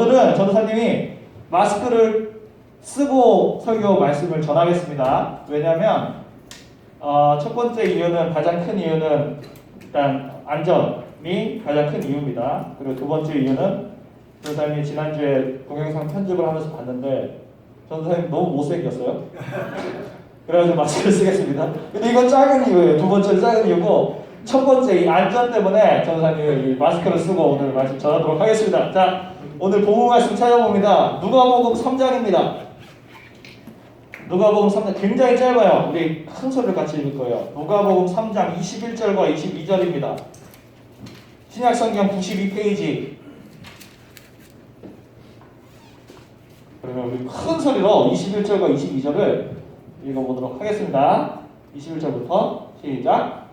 오늘은 전도사님이 마스크를 쓰고 설교 말씀을 전하겠습니다. 왜냐하면 첫 번째 이유는, 가장 큰 이유는 일단 안전이 가장 큰 이유입니다. 그리고 두 번째 이유는 전도사님이 지난주에 동영상 편집을 하면서 봤는데 전도사님 너무 못생겼어요. 그래가지고 마스크를 쓰겠습니다. 근데 이건 작은 이유예요. 두 번째는 작은 이유고, 첫 번째 이 안전 때문에 전도사님이 마스크를 쓰고 오늘 말씀 전하도록 하겠습니다. 자, 오늘 본문 말씀 찾아봅니다. 누가복음 3장입니다. 누가복음 3장 굉장히 짧아요. 우리 큰 소리를 같이 읽을 거예요. 누가복음 3장 21절과 22절입니다. 신약성경 92페이지. 그러면 우리 큰 소리로 21절과 22절을 읽어보도록 하겠습니다. 21절부터 시작.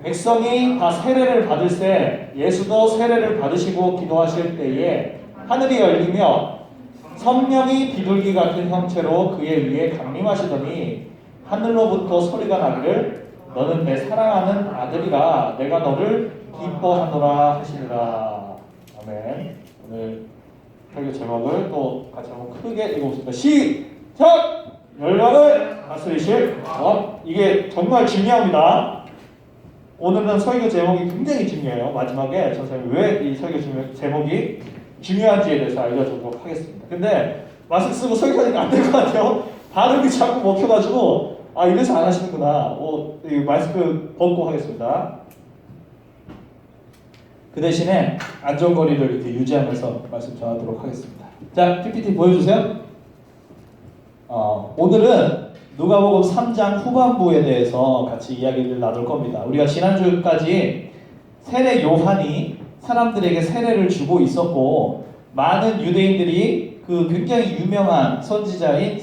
백성이 다 세례를 받을새 예수도 세례를 받으시고 기도하실 때에 하늘이 열리며 성령이 비둘기 같은 형체로 그의 위에 강림하시더니 하늘로부터 소리가 나기를 너는 내 사랑하는 아들이라 내가 너를 기뻐하노라 하시니라. 아멘. 오늘 설교 제목을 또 같이 한번 크게 읽어보겠습니다. 시작! 열방을 다스리실 것. 이게 정말 중요합니다. 오늘은 설교 제목이 굉장히 중요해요. 마지막에 선생님이 왜 이 설교 제목이 중요한지에 대해서 알려주도록 하겠습니다. 근데 마스크 쓰고 설교하니까 안 될 것 같아요. 발음이 자꾸 먹혀가지고 이래서 안 하시는구나. 이 마스크 벗고 하겠습니다. 그 대신에 안전거리를 이렇게 유지하면서 말씀 전하도록 하겠습니다. 자, PPT 보여주세요. 오늘은 누가복음 3장 후반부에 대해서 같이 이야기를 나눌 겁니다. 우리가 지난주까지 세례 요한이 사람들에게 세례를 주고 있었고, 많은 유대인들이 그 굉장히 유명한 선지자인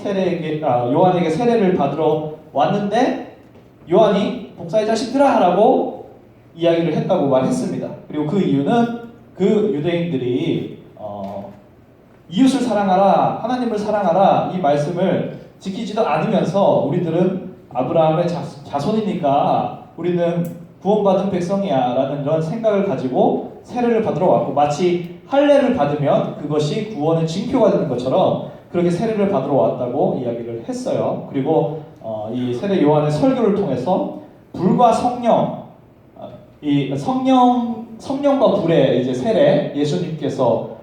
요한에게 세례를 받으러 왔는데, 요한이 복사의 자식들아 라고 이야기를 했다고 말했습니다. 그리고 그 이유는 그 유대인들이 이웃을 사랑하라, 하나님을 사랑하라 이 말씀을 지키지도 않으면서 우리들은 아브라함의 자손이니까 우리는 구원받은 백성이야 라는 그런 생각을 가지고 세례를 받으러 왔고, 마치 할례를 받으면 그것이 구원의 징표가 되는 것처럼 그렇게 세례를 받으러 왔다고 이야기를 했어요. 그리고 이 세례 요한의 설교를 통해서 불과 성령, 이 성령과 불의 이제 세례, 예수님께서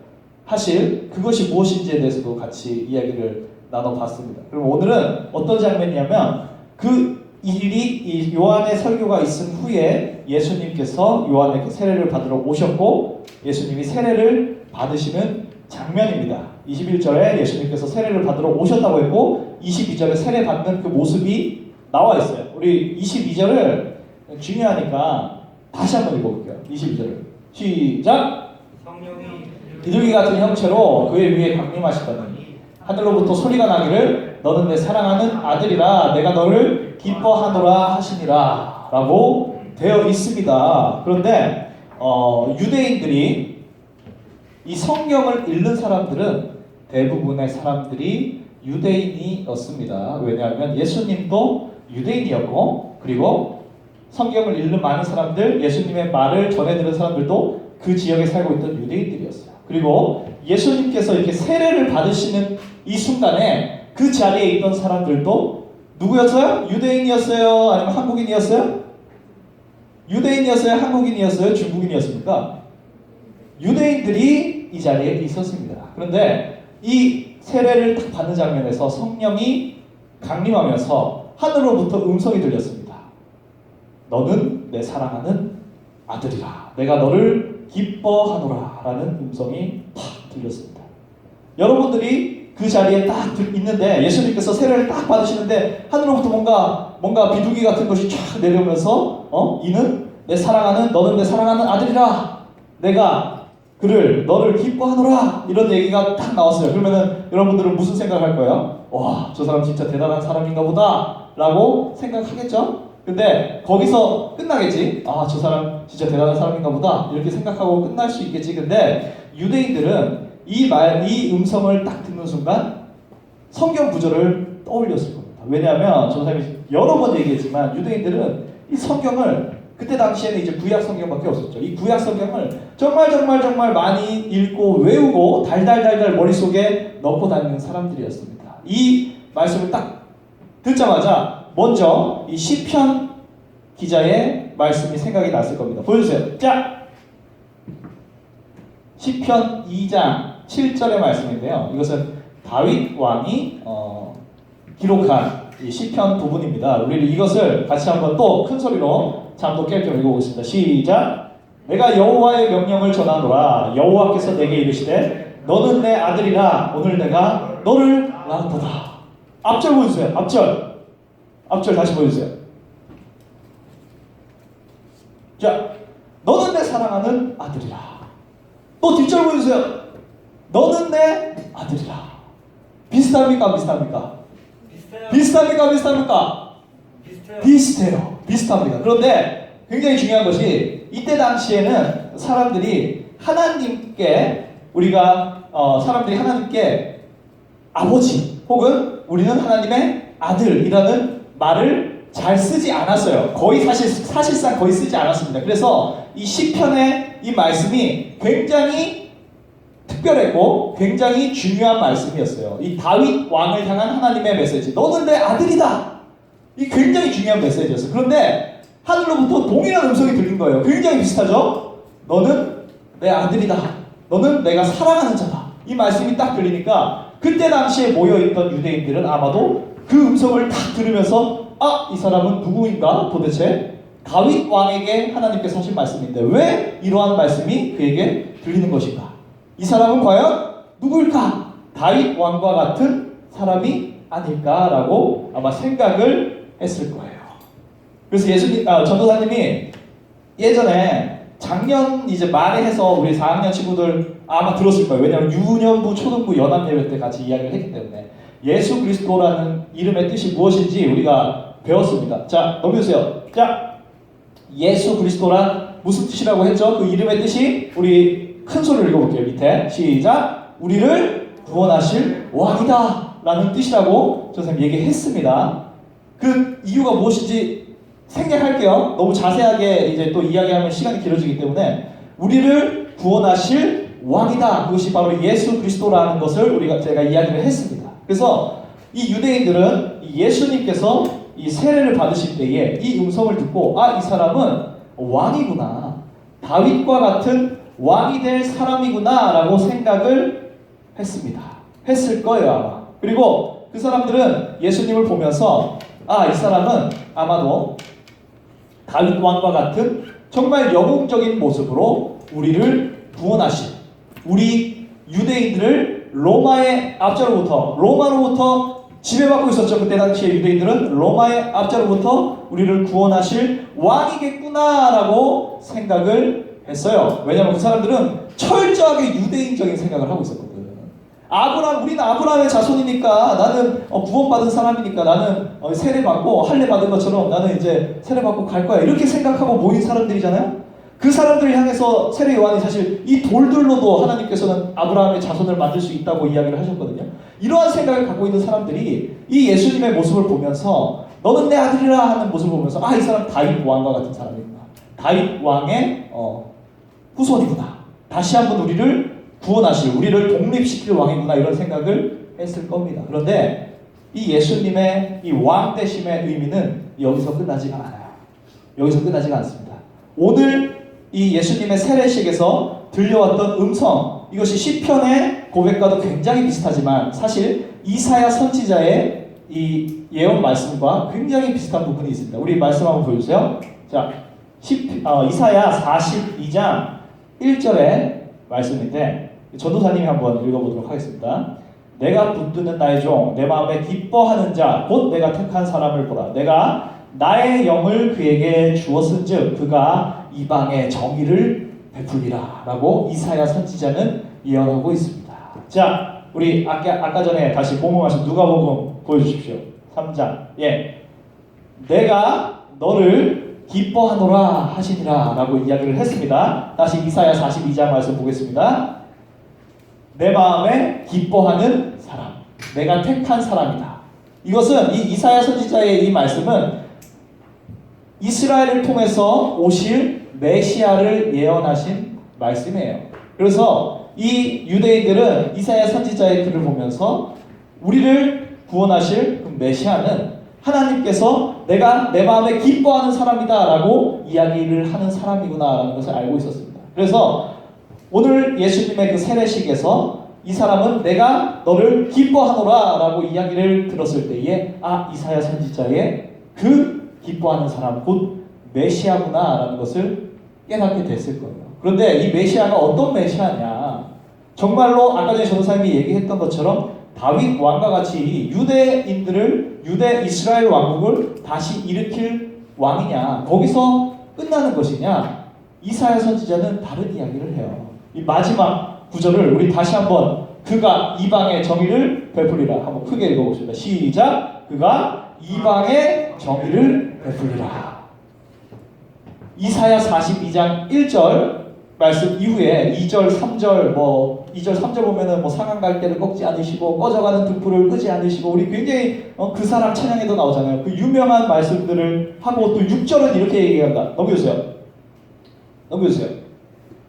하실 그것이 무엇인지에 대해서도 같이 이야기를 나눠봤습니다. 그럼 오늘은 어떤 장면이냐면, 그 일이 이 요한의 설교가 있은 후에 예수님께서 요한에게 세례를 받으러 오셨고, 예수님이 세례를 받으시는 장면입니다. 21절에 예수님께서 세례를 받으러 오셨다고 했고, 22절에 세례 받는 그 모습이 나와 있어요. 우리 22절을 중요하니까 다시 한번 읽어볼게요. 22절을 시작! 비둘기 같은 형체로 그의 위에 강림하시더니 하늘로부터 소리가 나기를 너는 내 사랑하는 아들이라 내가 너를 기뻐하노라 하시니라 라고 되어 있습니다. 그런데 유대인들이, 이 성경을 읽는 사람들은 대부분의 사람들이 유대인이었습니다. 왜냐하면 예수님도 유대인이었고, 그리고 성경을 읽는 많은 사람들, 예수님의 말을 전해 들은 사람들도 그 지역에 살고 있던 유대인들이었어요. 그리고 예수님께서 이렇게 세례를 받으시는 이 순간에 그 자리에 있던 사람들도 누구였어요? 유대인이었어요? 아니면 한국인이었어요? 유대인이었어요? 한국인이었어요? 중국인이었습니까? 유대인들이 이 자리에 있었습니다. 그런데 이 세례를 딱 받는 장면에서 성령이 강림하면서 하늘로부터 음성이 들렸습니다. 너는 내 사랑하는 아들이라 내가 너를 기뻐하노라 라는 음성이 탁 들렸습니다. 여러분들이 그 자리에 딱 있는데, 예수님께서 세례를 딱 받으시는데 하늘로부터 뭔가 비둘기 같은 것이 쫙 내려오면서 이는 내 사랑하는, 너는 내 사랑하는 아들이라 내가 너를 기뻐하노라 이런 얘기가 딱 나왔어요. 그러면은 여러분들은 무슨 생각을 할 거예요? 와, 저 사람 진짜 대단한 사람인가 보다 라고 생각하겠죠? 근데 거기서 끝나겠지. 저 사람 진짜 대단한 사람인가 보다 이렇게 생각하고 끝날 수 있겠지. 근데 유대인들은 이 음성을 딱 듣는 순간 성경 구절을 떠올렸을 겁니다. 왜냐하면 저 사람이 여러 번 얘기했지만 유대인들은 이 성경을 그때 당시에는 이제 구약 성경밖에 없었죠. 이 구약 성경을 정말 많이 읽고 외우고 달달달달 머릿속에 넣고 다니는 사람들이었습니다. 이 말씀을 딱 듣자마자 먼저 이 시편 기자의 말씀이 생각이 났을 겁니다. 보여주세요. 자, 시편 2장 7절의 말씀인데요. 이것은 다윗 왕이 기록한 이 시편 부분입니다. 우리 이것을 같이 한번 또 큰 소리로 잠도 깰 겸 읽어보겠습니다. 시작. 내가 여호와의 명령을 전하노라. 여호와께서 내게 이르시되 너는 내 아들이라. 오늘 내가 너를 낳았도다. 앞절 보여주세요. 앞절 다시 보여주세요. 자, 너는 내 사랑하는 아들이라. 또 뒷절 보여주세요. 너는 내 아들이라. 비슷합니까? 비슷해요. 비슷합니다. 그런데 굉장히 중요한 것이 이때 당시에는 사람들이 하나님께 사람들이 하나님께 아버지 혹은 우리는 하나님의 아들이라는 말을 잘 쓰지 않았어요. 사실상 거의 쓰지 않았습니다. 그래서 이 시편의 이 말씀이 굉장히 특별했고 굉장히 중요한 말씀이었어요. 이 다윗 왕을 향한 하나님의 메시지. 너는 내 아들이다. 이 굉장히 중요한 메시지였어요. 그런데 하늘로부터 동일한 음성이 들린 거예요. 굉장히 비슷하죠? 너는 내 아들이다. 너는 내가 사랑하는 자다. 이 말씀이 딱 들리니까 그때 당시에 모여있던 유대인들은 아마도 그 음성을 딱 들으면서 이 사람은 누구인가 도대체? 다윗 왕에게 하나님께서 하신 말씀인데 왜 이러한 말씀이 그에게 들리는 것인가? 이 사람은 과연 누구일까? 다윗 왕과 같은 사람이 아닐까라고 아마 생각을 했을 거예요. 그래서 전도사님이 예전에 작년 이제 말에 해서 우리 4학년 친구들 아마 들었을 거예요. 왜냐하면 유년부, 초등부, 연합예배 때 같이 이야기를 했기 때문에 예수 그리스도라는 이름의 뜻이 무엇인지 우리가 배웠습니다. 자, 넘겨주세요. 자, 예수 그리스도란 무슨 뜻이라고 했죠? 그 이름의 뜻이 우리 큰 소리를 읽어볼게요. 밑에 시작. 우리를 구원하실 왕이다 라는 뜻이라고 선생님 얘기했습니다. 그 이유가 무엇인지 생략할게요. 너무 자세하게 이제 또 이야기하면 시간이 길어지기 때문에 우리를 구원하실 왕이다. 그것이 바로 예수 그리스도라는 것을 제가 이야기를 했습니다. 그래서 이 유대인들은 예수님께서 이 세례를 받으실 때에 이 음성을 듣고 이 사람은 왕이구나. 다윗과 같은 왕이 될 사람이구나 라고 생각을 했습니다. 했을 거예요 아마. 그리고 그 사람들은 예수님을 보면서 이 사람은 아마도 다윗 왕과 같은 정말 영웅적인 모습으로 우리를 구원하신 우리 유대인들을 로마로부터 지배받고 있었죠. 그때 당시에 유대인들은 로마의 압제로부터 우리를 구원하실 왕이겠구나라고 생각을 했어요. 왜냐하면 그 사람들은 철저하게 유대인적인 생각을 하고 있었거든. 우리는 아브라함의 자손이니까 나는 구원받은 사람이니까 나는 세례받고 할례받은 것처럼 나는 이제 세례받고 갈 거야. 이렇게 생각하고 모인 사람들이잖아요. 그 사람들을 향해서 세례 요한이 사실 이 돌들로도 하나님께서는 아브라함의 자손을 만들 수 있다고 이야기를 하셨거든요. 이러한 생각을 갖고 있는 사람들이 이 예수님의 모습을 보면서 너는 내 아들이라 하는 모습을 보면서 이 사람 다윗 왕과 같은 사람이구나. 다윗 왕의 후손이구나. 다시 한번 우리를 구원하실, 우리를 독립시킬 왕이구나 이런 생각을 했을 겁니다. 그런데 이 예수님의 이 왕되심의 의미는 여기서 끝나지가 않아요. 여기서 끝나지가 않습니다. 오늘 이 예수님의 세례식에서 들려왔던 음성, 이것이 시편의 고백과도 굉장히 비슷하지만 사실 이사야 선지자의 이 예언 말씀과 굉장히 비슷한 부분이 있습니다. 우리 말씀 한번 보여주세요. 자, 이사야 42장 1절의 말씀인데 전도사님이 한번 읽어보도록 하겠습니다. 내가 붙드는 나의 종, 내 마음에 기뻐하는 자, 곧 내가 택한 사람을 보라. 내가 나의 영을 그에게 주었은즉 그가 이방의 정의를 베풀리라 라고 이사야 선지자는 예언하고 있습니다. 자, 우리 아까 전에 다시 복음하신 누가복음 보여주십시오. 3장. 내가 너를 기뻐하노라 하시니라 라고 이야기를 했습니다. 다시 이사야 42장 말씀 보겠습니다. 내 마음에 기뻐하는 사람, 내가 택한 사람이다. 이것은 이 이사야 선지자의 이 말씀은 이스라엘을 통해서 오실 메시아를 예언하신 말씀이에요. 그래서 이 유대인들은 이사야 선지자의 글을 보면서 우리를 구원하실 그 메시아는 하나님께서 내가 내 마음에 기뻐하는 사람이다 라고 이야기를 하는 사람이구나 라는 것을 알고 있었습니다. 그래서 오늘 예수님의 그 세례식에서 이 사람은 내가 너를 기뻐하노라 라고 이야기를 들었을 때에 이사야 선지자의 그 기뻐하는 사람 곧 메시아구나 라는 것을 깨닫게 됐을 거예요. 그런데 이 메시아가 어떤 메시아냐, 정말로 아까 전에 전도사님이 얘기했던 것처럼 다윗 왕과 같이 유대인들을 유대 이스라엘 왕국을 다시 일으킬 왕이냐, 거기서 끝나는 것이냐, 이사야 선지자는 다른 이야기를 해요. 이 마지막 구절을 우리 다시 한번 그가 이방의 정의를 베풀리라 한번 크게 읽어보겠습니다. 시작. 그가 이방의 정의를 베풀리라. 이사야 42장 1절 말씀 이후에 2절, 3절 2절, 3절 보면은 상한 갈대를 꺾지 않으시고 꺼져가는 등불을 끄지 않으시고 우리 굉장히 그 사람 찬양에도 나오잖아요. 그 유명한 말씀들을 하고 또 6절은 이렇게 얘기한다. 넘겨주세요.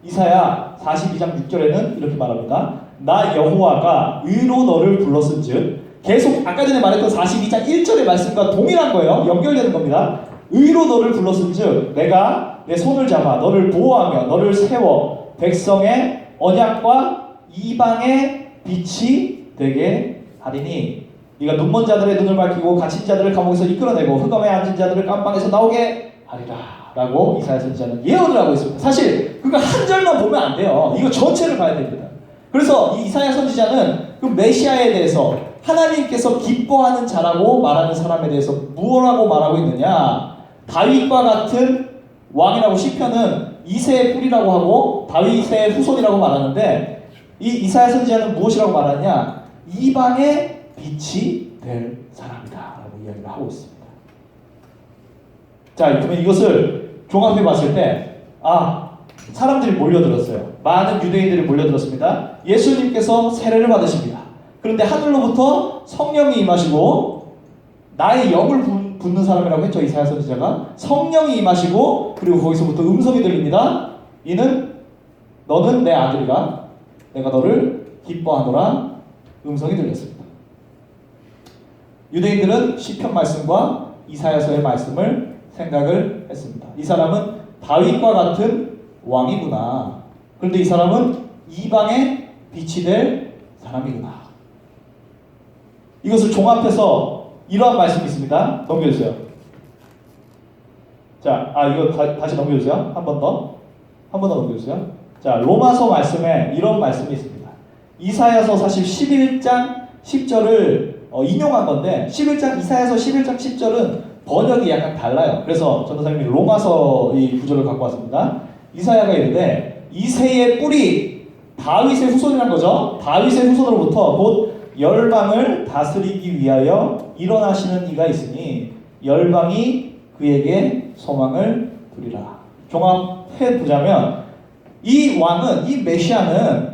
이사야 42장 6절에는 이렇게 말합니다. 나 여호와가 의로 너를 불렀은즉, 계속 아까 전에 말했던 42장 1절의 말씀과 동일한 거예요. 연결되는 겁니다. 의로 너를 불렀은즉 내가 내 손을 잡아 너를 보호하며 너를 세워 백성의 언약과 이방의 빛이 되게 하리니 네가 눈먼 자들의 눈을 밝히고 갇힌 자들을 감옥에서 이끌어내고 흑암에 앉은 자들을 깜방에서 나오게 하리라 라고 이사야 선지자는 예언을 하고 있습니다. 사실 그거 한 절만 보면 안 돼요. 이거 전체를 봐야 됩니다. 그래서 이 이사야 선지자는 그 메시아에 대해서 하나님께서 기뻐하는 자라고 말하는 사람에 대해서 무엇라고 말하고 있느냐, 다윗과 같은 왕이라고, 시편은 이새의 뿌리라고 하고 다윗의 후손이라고 말하는데 이 이사야 선지자는 무엇이라고 말하냐, 이방의 빛이 될 사람이다 라고 이야기를 하고 있습니다. 자, 그러면 이것을 종합해 봤을 때 사람들이 몰려들었어요. 많은 유대인들이 몰려들었습니다. 예수님께서 세례를 받으십니다. 그런데 하늘로부터 성령이 임하시고, 나의 영을 붓는 사람이라고 했죠, 이사야 선지자가. 성령이 임하시고, 그리고 거기서부터 음성이 들립니다. 이는 너는 내 아들이라 내가 너를 기뻐하노라 음성이 들렸습니다. 유대인들은 시편 말씀과 이사야서의 말씀을 생각을 했습니다. 이 사람은 다윗과 같은 왕이구나. 그런데 이 사람은 이방의 빛이 될 사람이구나. 이것을 종합해서 이러한 말씀이 있습니다. 넘겨주세요. 자, 이거 다시 넘겨주세요. 한 번 더 넘겨주세요. 자, 로마서 말씀에 이런 말씀이 있습니다. 이사야서 사실 11장 10절을 인용한 건데, 이사야서 11장 10절은 번역이 약간 달라요. 그래서 전도사님이 로마서 이 구절을 갖고 왔습니다. 이사야가 이르되 이새의 뿌리, 다윗의 후손이란 거죠. 다윗의 후손으로부터 곧 열방을 다스리기 위하여 일어나시는 이가 있으니 열방이 그에게 소망을 두리라. 종합해 보자면 이 왕은, 이 메시아는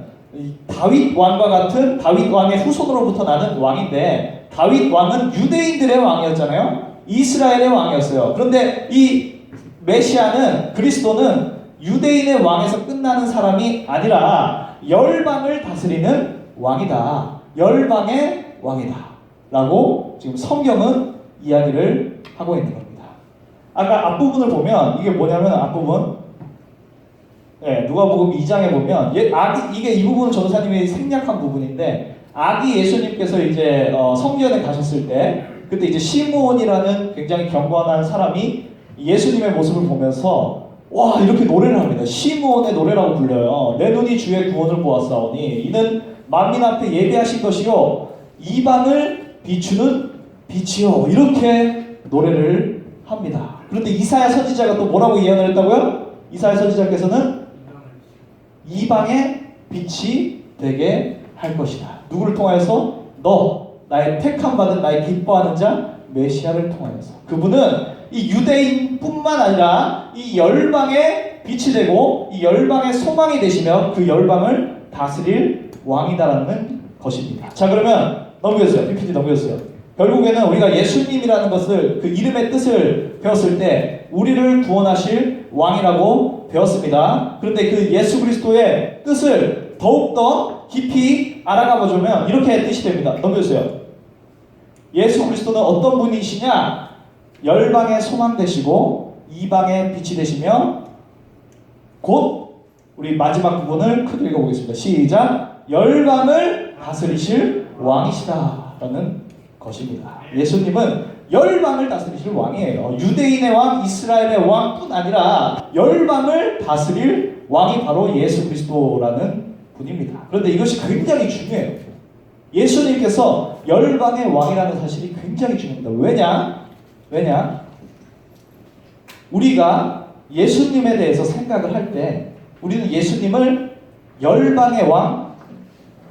다윗 왕과 같은 다윗 왕의 후손으로부터 나는 왕인데, 다윗 왕은 유대인들의 왕이었잖아요. 이스라엘의 왕이었어요. 그런데 이 메시아는, 그리스도는 유대인의 왕에서 끝나는 사람이 아니라 열방을 다스리는 왕이다. 열방의 왕이다 라고 지금 성경은 이야기를 하고 있는 겁니다. 아까 앞부분을 보면 이게 뭐냐면, 앞부분 누가복음 2장에 보면 이게 이 부분은 전도사님이 생략한 부분인데, 아기 예수님께서 이제 성전에 가셨을 때 그때 이제 시므온이라는 굉장히 경건한 사람이 예수님의 모습을 보면서 이렇게 노래를 합니다. 시므온의 노래라고 불려요. 내 눈이 주의 구원을 보았사오니 이는 만민 앞에 예비하신 것이요 이방을 비추는 빛이요, 이렇게 노래를 합니다. 그런데 이사야 선지자가 또 뭐라고 예언을 했다고요? 이사야 선지자께서는 이방의 빛이 되게 할 것이다. 누구를 통하여서? 너, 나의 택함 받은, 나의 기뻐하는 자 메시아를 통하여서. 그분은 이 유대인뿐만 아니라 이 열방의 빛이 되고 이 열방의 소망이 되시며 그 열방을 다스릴 왕이다라는 것입니다. 자, 그러면 넘겨주세요. PPT 넘겨주세요. 결국에는 우리가 예수님이라는 것을, 그 이름의 뜻을 배웠을 때 우리를 구원하실 왕이라고 배웠습니다. 그런데 그 예수 그리스도의 뜻을 더욱더 깊이 알아가 보자면 이렇게 뜻이 됩니다. 넘겨주세요. 예수 그리스도는 어떤 분이시냐? 열방의 소망 되시고 이방의 빛이 되시며 곧 우리 마지막 부분을 크게 읽어보겠습니다. 시작. 열방을 다스리실 왕이시다라는 것입니다. 예수님은 열방을 다스리실 왕이에요. 유대인의 왕, 이스라엘의 왕뿐 아니라 열방을 다스릴 왕이 바로 예수 그리스도라는 분입니다. 그런데 이것이 굉장히 중요해요. 예수님께서 열방의 왕이라는 사실이 굉장히 중요합니다. 왜냐? 우리가 예수님에 대해서 생각을 할 때 우리는 예수님을 열방의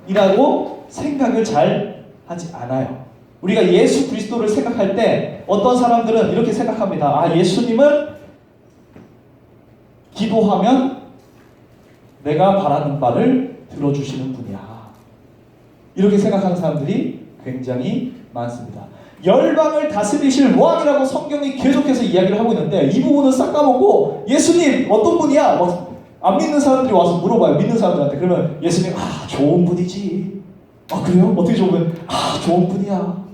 왕이라고 생각을 잘 하지 않아요. 우리가 예수 그리스도를 생각할 때 어떤 사람들은 이렇게 생각합니다. 아, 예수님은 기도하면 내가 바라는 바를 들어주시는 분이야. 이렇게 생각하는 사람들이 굉장히 많습니다. 열방을 다스리실 왕이라고 성경이 계속해서 이야기를 하고 있는데 이 부분은 싹 까먹고 예수님 어떤 분이야? 안 믿는 사람들이 와서 물어봐요. 믿는 사람들한테. 그러면 예수님 좋은 분이지. 그래요? 어떻게 좋은 분? 좋은 분이야.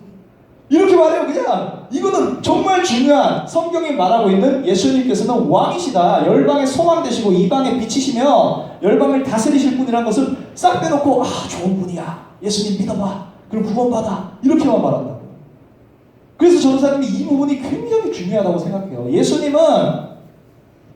이렇게 말해요. 그냥 이거는 정말 중요한 성경이 말하고 있는 예수님께서는 왕이시다. 열방의 소망 되시고 이방의 빛이시며 열방을 다스리실 분이라는 것을 싹 빼놓고 좋은 분이야. 예수님 믿어봐. 그럼 구원받아. 이렇게만 말한다고. 그래서 전도사님이 이 부분이 굉장히 중요하다고 생각해요. 예수님은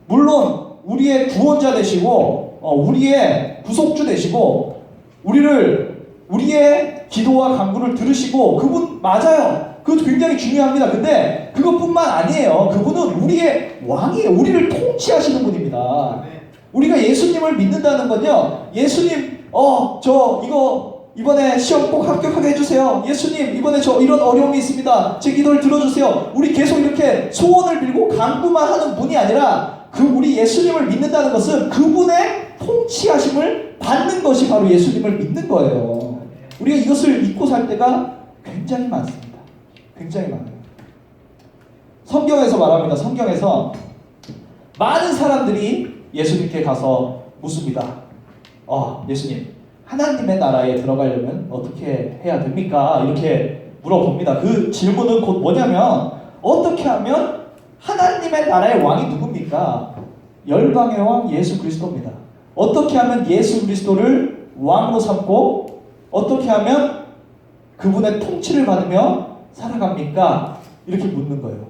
물론 우리의 구원자 되시고 우리의 구속주 되시고 우리의 기도와 간구를 들으시고 그분 맞아요. 그것도 굉장히 중요합니다. 근데 그것뿐만 아니에요. 그분은 우리의 왕이에요. 우리를 통치하시는 분입니다. 우리가 예수님을 믿는다는 건요. 예수님 이거 이번에 시험 꼭 합격하게 해주세요. 예수님 이번에 저 이런 어려움이 있습니다. 제 기도를 들어주세요. 우리 계속 이렇게 소원을 빌고 간구만 하는 분이 아니라 우리 예수님을 믿는다는 것은 그분의 통치하심을 받는 것이 바로 예수님을 믿는 거예요. 우리가 이것을 잊고 살 때가 굉장히 많습니다. 굉장히 많아요. 성경에서 말합니다. 성경에서 많은 사람들이 예수님께 가서 묻습니다. 예수님, 하나님의 나라에 들어가려면 어떻게 해야 됩니까? 이렇게 물어봅니다. 그 질문은 곧 뭐냐면 어떻게 하면 하나님의 나라의 왕이 누굽니까? 열방의 왕 예수 그리스도입니다. 어떻게 하면 예수 그리스도를 왕으로 삼고 어떻게 하면 그분의 통치를 받으며 살아갑니까? 이렇게 묻는 거예요.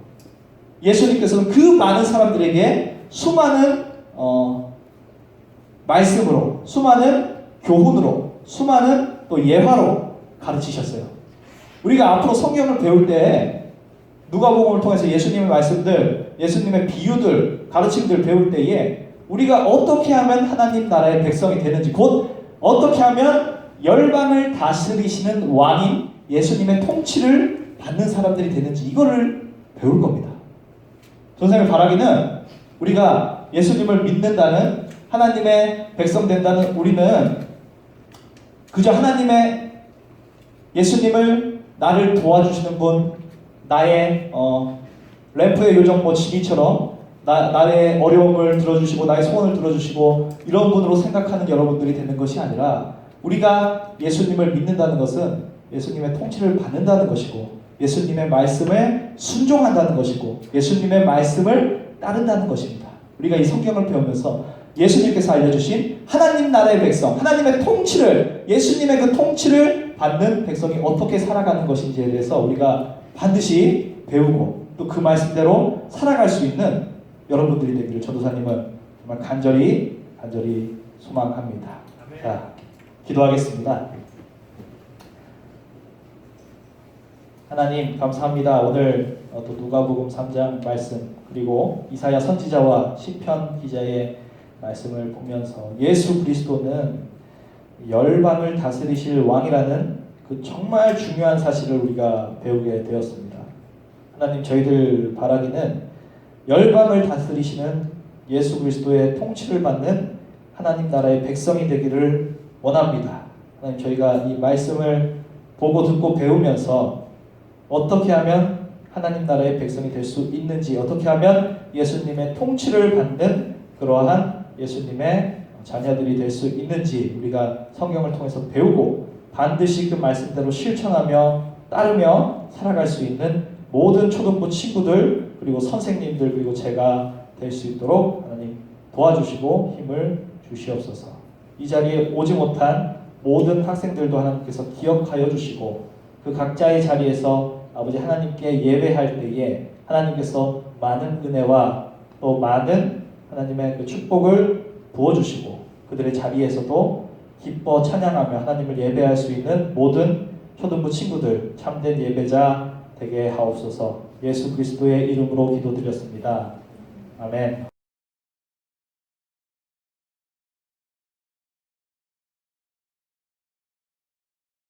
예수님께서는 그 많은 사람들에게 수많은 말씀으로, 수많은 교훈으로, 수많은 또 예화로 가르치셨어요. 우리가 앞으로 성경을 배울 때 누가복음을 통해서 예수님의 말씀들, 예수님의 비유들, 가르침들 배울 때에 우리가 어떻게 하면 하나님 나라의 백성이 되는지, 곧 어떻게 하면 열방을 다스리시는 왕인 예수님의 통치를 받는 사람들이 되는지 이거를 배울 겁니다. 선생님의 바라기는 우리가 예수님을 믿는다는, 하나님의 백성 된다는 우리는 그저 하나님의 예수님을 나를 도와주시는 분, 나의 램프의 요정 지니처럼 나의 어려움을 들어주시고 나의 소원을 들어주시고 이런 분으로 생각하는 여러분들이 되는 것이 아니라 우리가 예수님을 믿는다는 것은 예수님의 통치를 받는다는 것이고 예수님의 말씀에 순종한다는 것이고 예수님의 말씀을 따른다는 것입니다. 우리가 이 성경을 배우면서 예수님께서 알려주신 하나님 나라의 백성, 하나님의 통치를, 예수님의 그 통치를 받는 백성이 어떻게 살아가는 것인지에 대해서 우리가 반드시 배우고 또 그 말씀대로 살아갈 수 있는 여러분들이 되기를 전도사님은 정말 간절히 소망합니다. 자, 기도하겠습니다. 하나님 감사합니다. 오늘 또 누가복음 3장 말씀 그리고 이사야 선지자와 시편 기자의 말씀을 보면서 예수 그리스도는 열방을 다스리실 왕이라는 그 정말 중요한 사실을 우리가 배우게 되었습니다. 하나님, 저희들 바라기는 열방을 다스리시는 예수 그리스도의 통치를 받는 하나님 나라의 백성이 되기를 원합니다. 하나님, 저희가 이 말씀을 보고 듣고 배우면서 어떻게 하면 하나님 나라의 백성이 될 수 있는지, 어떻게 하면 예수님의 통치를 받는 그러한 예수님의 자녀들이 될 수 있는지 우리가 성경을 통해서 배우고 반드시 그 말씀대로 실천하며 따르며 살아갈 수 있는 모든 초등부 친구들 그리고 선생님들 그리고 제가 될 수 있도록 하나님 도와주시고 힘을 주시옵소서. 이 자리에 오지 못한 모든 학생들도 하나님께서 기억하여 주시고 그 각자의 자리에서 아버지 하나님께 예배할 때에 하나님께서 많은 은혜와 또 많은 하나님의 그 축복을 부어주시고 그들의 자리에서도 기뻐 찬양하며 하나님을 예배할 수 있는 모든 초등부 친구들 참된 예배자 되게 하옵소서. 예수 그리스도의 이름으로 기도드렸습니다. 아멘.